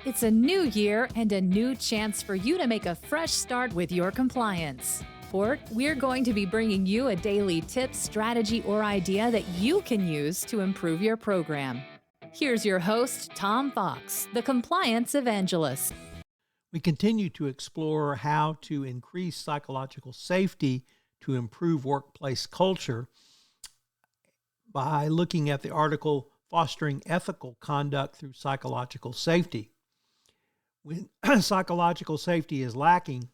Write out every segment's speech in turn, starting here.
It's a new year and a new chance for you to make a fresh start with your compliance. For it, we're going to be bringing you a daily tip, strategy, or idea that you can use to improve your program. Here's your host, Tom Fox, the Compliance Evangelist. We continue to explore how to increase psychological safety to improve workplace culture by looking at the article, Fostering Ethical Conduct Through Psychological Safety. When psychological safety is lacking,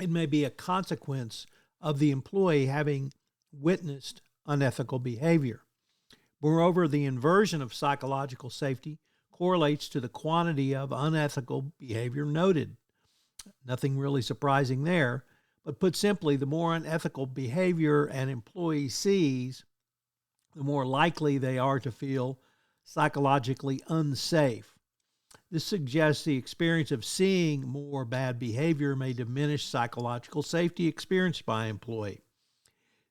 it may be a consequence of the employee having witnessed unethical behavior. Moreover, the inversion of psychological safety correlates to the quantity of unethical behavior noted. Nothing really surprising there, but put simply, the more unethical behavior an employee sees, the more likely they are to feel psychologically unsafe. This suggests the experience of seeing more bad behavior may diminish psychological safety experienced by an employee.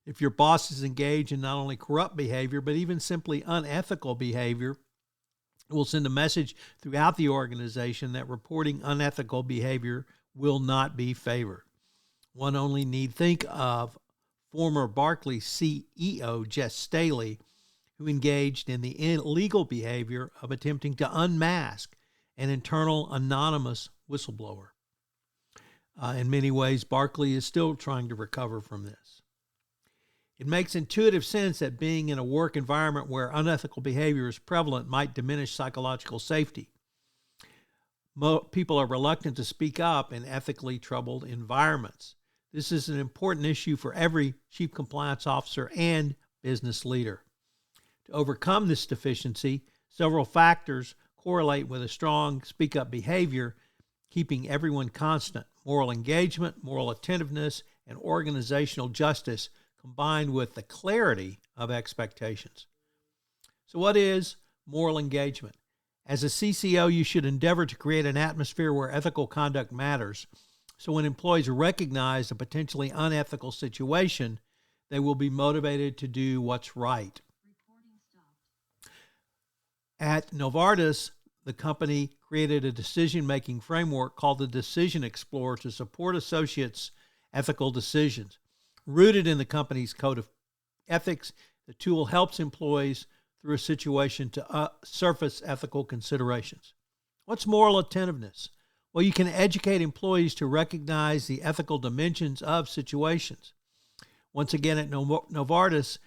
If your boss is engaged in not only corrupt behavior, but even simply unethical behavior, it will send a message throughout the organization that reporting unethical behavior will not be favored. One only need think of former Barclays CEO Jess Staley, who engaged in the illegal behavior of attempting to unmask an internal anonymous whistleblower. In many ways, Barclays is still trying to recover from this. It makes intuitive sense that being in a work environment where unethical behavior is prevalent might diminish psychological safety. People are reluctant to speak up in ethically troubled environments. This is an important issue for every chief compliance officer and business leader. To overcome this deficiency, several factors correlate with a strong speak-up behavior, keeping everyone constant: moral engagement, moral attentiveness, and organizational justice, combined with the clarity of expectations. So what is moral engagement? As a CCO, you should endeavor to create an atmosphere where ethical conduct matters. So when employees recognize a potentially unethical situation, they will be motivated to do what's right. At Novartis, the company created a decision-making framework called the Decision Explorer to support associates' ethical decisions. Rooted in the company's code of ethics, the tool helps employees through a situation to surface ethical considerations. What's moral attentiveness? Well, you can educate employees to recognize the ethical dimensions of situations. Once again, at Novartis,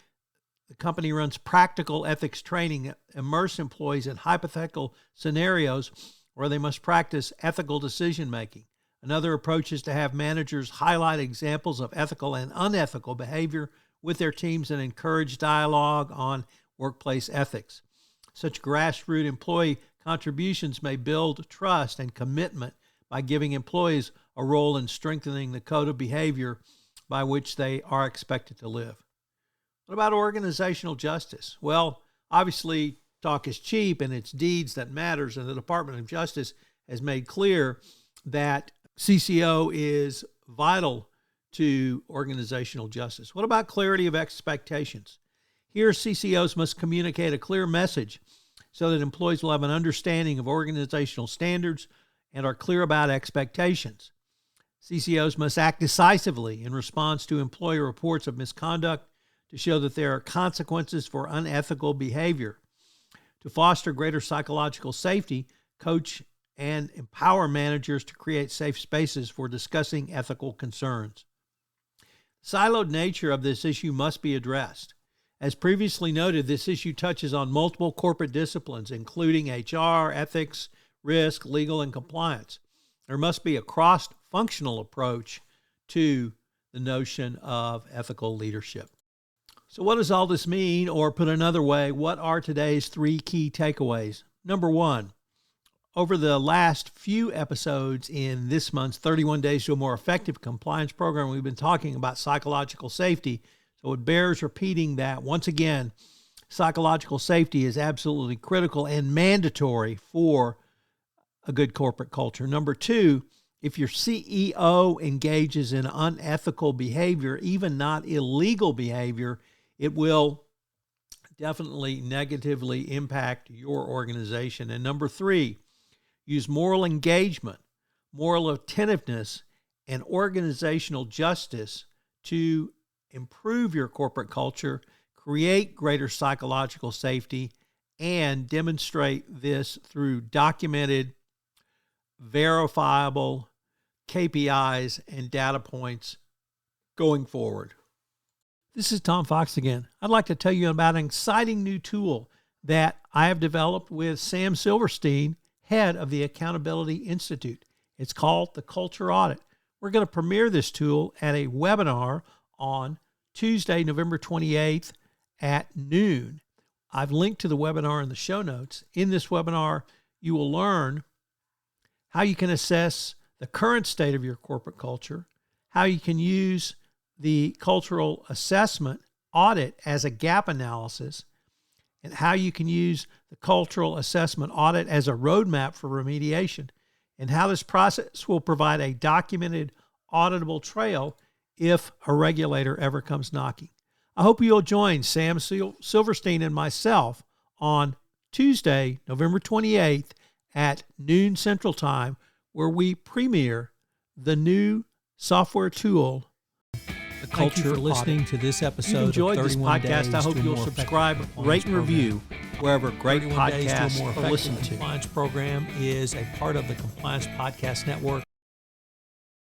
the company runs practical ethics training that immerse employees in hypothetical scenarios where they must practice ethical decision-making. Another approach is to have managers highlight examples of ethical and unethical behavior with their teams and encourage dialogue on workplace ethics. Such grassroots employee contributions may build trust and commitment by giving employees a role in strengthening the code of behavior by which they are expected to live. What about organizational justice? Well, obviously, talk is cheap and it's deeds that matters, and the Department of Justice has made clear that CCO is vital to organizational justice. What about clarity of expectations? Here, CCOs must communicate a clear message so that employees will have an understanding of organizational standards and are clear about expectations. CCOs must act decisively in response to employee reports of misconduct to show that there are consequences for unethical behavior. To foster greater psychological safety, coach and empower managers to create safe spaces for discussing ethical concerns. The siloed nature of this issue must be addressed. As previously noted, this issue touches on multiple corporate disciplines, including HR, ethics, risk, legal, and compliance. There must be a cross-functional approach to the notion of ethical leadership. So what does all this mean? Or put another way, what are today's 3 key takeaways? Number 1, over the last few episodes in this month's 31 Days to a More Effective Compliance program, we've been talking about psychological safety. So it bears repeating that once again, psychological safety is absolutely critical and mandatory for a good corporate culture. Number 2, if your CEO engages in unethical behavior, even not illegal behavior, it will definitely negatively impact your organization. And number 3, Use moral engagement, moral attentiveness, and organizational justice to improve your corporate culture, create greater psychological safety, and demonstrate this through documented, verifiable KPIs and data points going forward. This is Tom Fox again. I'd like to tell you about an exciting new tool that I have developed with Sam Silverstein, head of the Accountability Institute. It's called the Culture Audit. We're going to premiere this tool at a webinar on Tuesday, November 28th at noon. I've linked to the webinar in the show notes. In this webinar, you will learn how you can assess the current state of your corporate culture, how you can use the cultural assessment audit as a gap analysis, and how you can use the cultural assessment audit as a roadmap for remediation, and how this process will provide a documented, auditable trail if a regulator ever comes knocking. I hope you'll join Sam Silverstein and myself on Tuesday, November 28th at noon Central Time, where we premiere the new software tool, the Culture Thank you for listening Audit. to this If episode you enjoyed of this 31 podcast, Days I hope to a you'll More subscribe, Effective rate, and Compliance review wherever great 31 Days to a podcasts More are Effective listened to. Compliance program is a part of the Compliance Podcast Network.